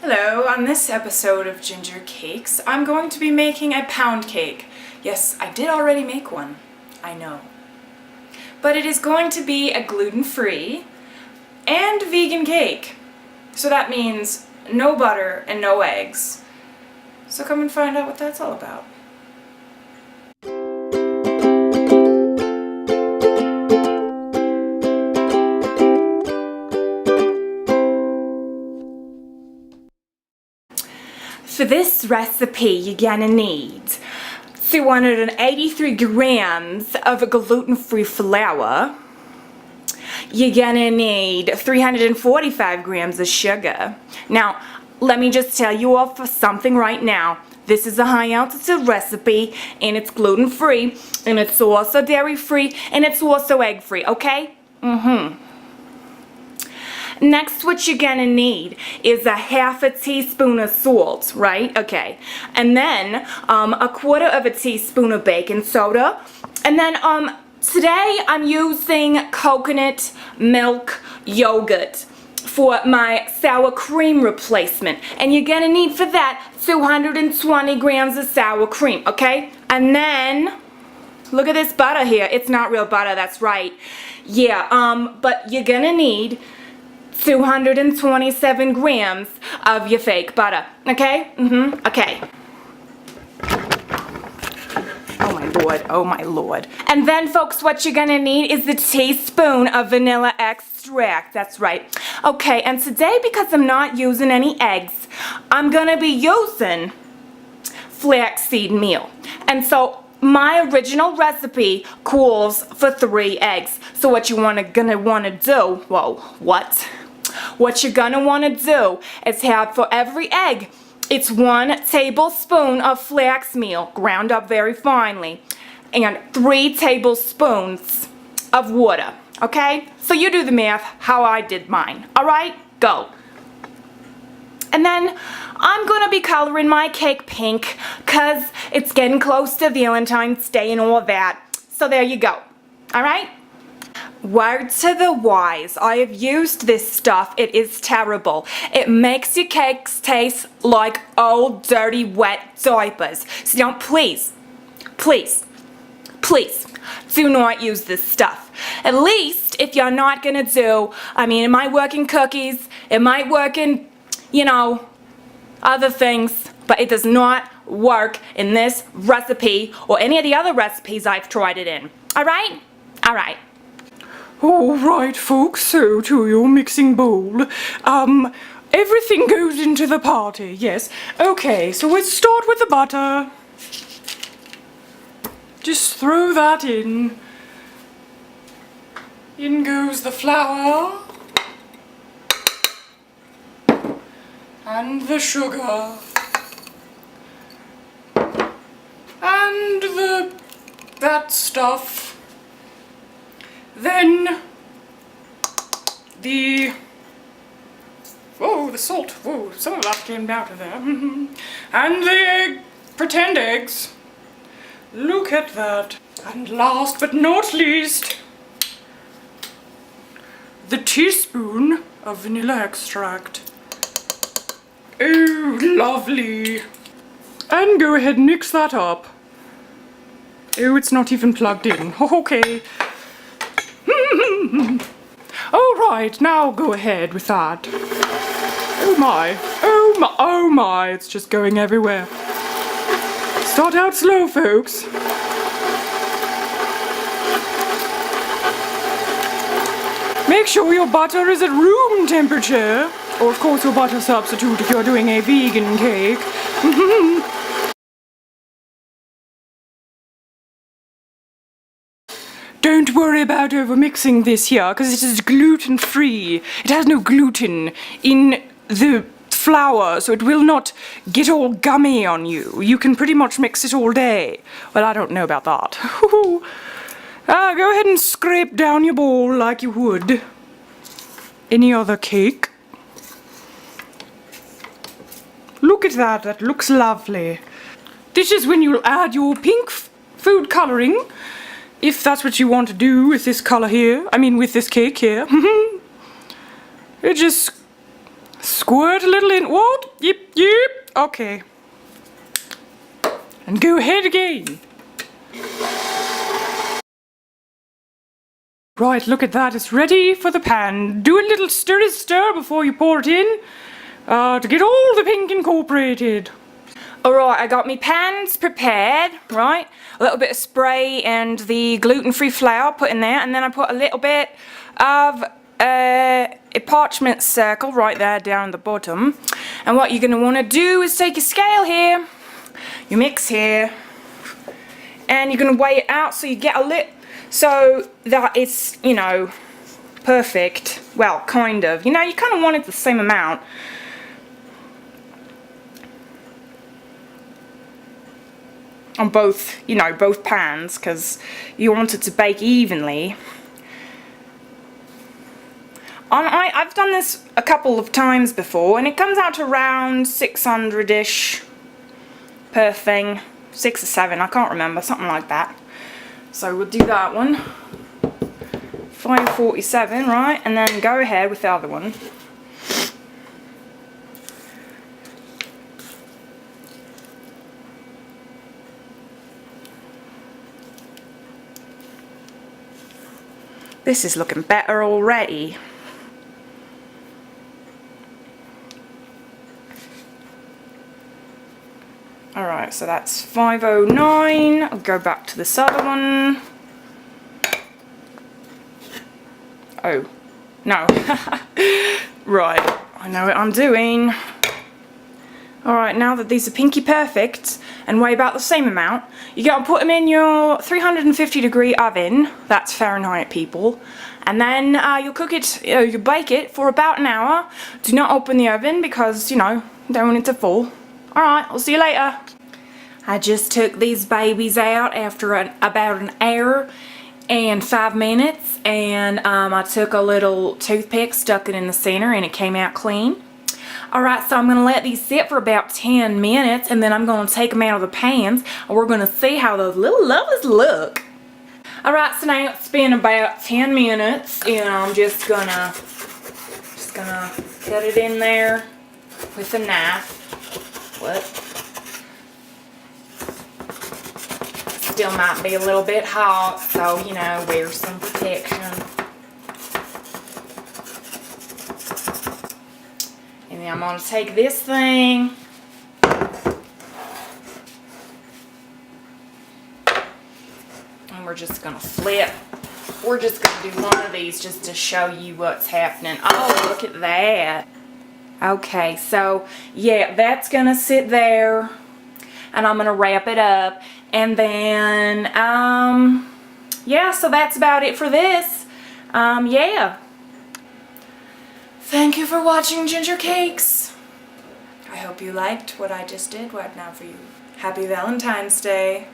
Hello, on this episode of Ginger Cakes, I'm going to be making a pound cake. Yes, I did already make one, I know. But it is going to be a gluten-free and vegan cake. So that means no butter and no eggs. So come and find out what that's all about. For this recipe, you're gonna need 283 grams of gluten-free flour. You're gonna need 345 grams of sugar. Now, let me just tell you all for something right now. This is a high altitude recipe, and it's gluten-free, and it's also dairy-free, and it's also egg-free, okay? Next, what you're gonna need is a half a teaspoon of salt, right? Okay. And then a quarter of a teaspoon of baking soda. And then today I'm using coconut milk yogurt for my sour cream replacement. And you're gonna need for that 220 grams of sour cream, okay? And then look at this butter here. It's not real butter, that's right. Yeah, but you're gonna need 227 grams of your fake butter, okay? Okay. Oh my lord, oh my lord. And then folks, what you're gonna need is a teaspoon of vanilla extract, that's right. Okay, and today, because I'm not using any eggs, I'm gonna be using flaxseed meal. And so my original recipe calls for 3 eggs. So what you're gonna wanna do, what you're gonna wanna do is have for every egg, it's 1 tablespoon of flax meal, ground up very finely, and 3 tablespoons of water, okay? So you do the math how I did mine, alright? Go. And then I'm gonna be coloring my cake pink, cause it's getting close to Valentine's Day and all that. So there you go, alright? Word to the wise, I have used this stuff. It is terrible. It makes your cakes taste like old, dirty, wet diapers. So don't, please, do not use this stuff. At least if you're not gonna do, it might work in cookies, it might work in, other things, but it does not work in this recipe or any of the other recipes I've tried it in. Alright? Alright. Alright folks, so to your mixing bowl. Everything goes into the party, yes. Okay, so let's start with the butter. Just throw that in. In goes the flour. And the sugar. And that stuff. Then the salt. Whoa, some of that came out of there. And the pretend eggs. Look at that. And last but not least, the teaspoon of vanilla extract. Oh, lovely. And go ahead and mix that up. Oh, it's not even plugged in. Okay. Alright, now go ahead with that. Oh my, it's just going everywhere. Start out slow, folks. Make sure your butter is at room temperature. Or of course your butter substitute if you're doing a vegan cake. Don't worry about overmixing this here, because it is gluten-free. It has no gluten in the flour, so it will not get all gummy on you. You can pretty much mix it all day. Well, I don't know about that. Go ahead and scrape down your bowl like you would any other cake. Look at that, that looks lovely. This is when you'll add your pink food coloring. If that's what you want to do with this color here, with this cake here. It just squirt a little in. What? Yep, yep. Okay. And go ahead again. Right, look at that. It's ready for the pan. Do a little stirry stir before you pour it in to get all the pink incorporated. Alright, I got me pans prepared, right? A little bit of spray and the gluten-free flour put in there, and then I put a little bit of a parchment circle right there down the bottom. And what you're going to want to do is take a scale here, you mix here, and you're going to weigh it out so you get a little, so that it's, you know, perfect. Well, kind of. You know, you kind of want it the same amount. On both, you know, both pans, because you want it to bake evenly. I've done this a couple of times before, and it comes out to around 600-ish per thing. 6 or 7, I can't remember, something like that. So we'll do that one. 547, right, and then go ahead with the other one. This is looking better already. Alright, so that's 509. I'll go back to this other one. Oh, no. Right, I know what I'm doing. Alright, now that these are pinky perfect and weigh about the same amount, you gotta put them in your 350 degree oven. That's Fahrenheit, people. And then you'll cook it, you'll bake it for about an hour. Do not open the oven because, you know, don't want it to fall. Alright, I'll see you later. I just took these babies out after about an hour and 5 minutes, and I took a little toothpick, stuck it in the center, and it came out clean. Alright, so I'm going to let these sit for about 10 minutes, and then I'm going to take them out of the pans, and we're going to see how those little lovelies look. Alright, so now it's been about 10 minutes, and I'm just gonna cut it in there with a knife. What? Still might be a little bit hot, so, you know, wear some protection. And then I'm going to take this thing and we're just going to flip. We're just going to do one of these just to show you what's happening. Oh, look at that. Okay, so yeah, that's going to sit there, and I'm going to wrap it up, and then yeah, so that's about it for this. Yeah. Thank you for watching Ginger Cakes. I hope you liked what I just did right now for you. Happy Valentine's Day.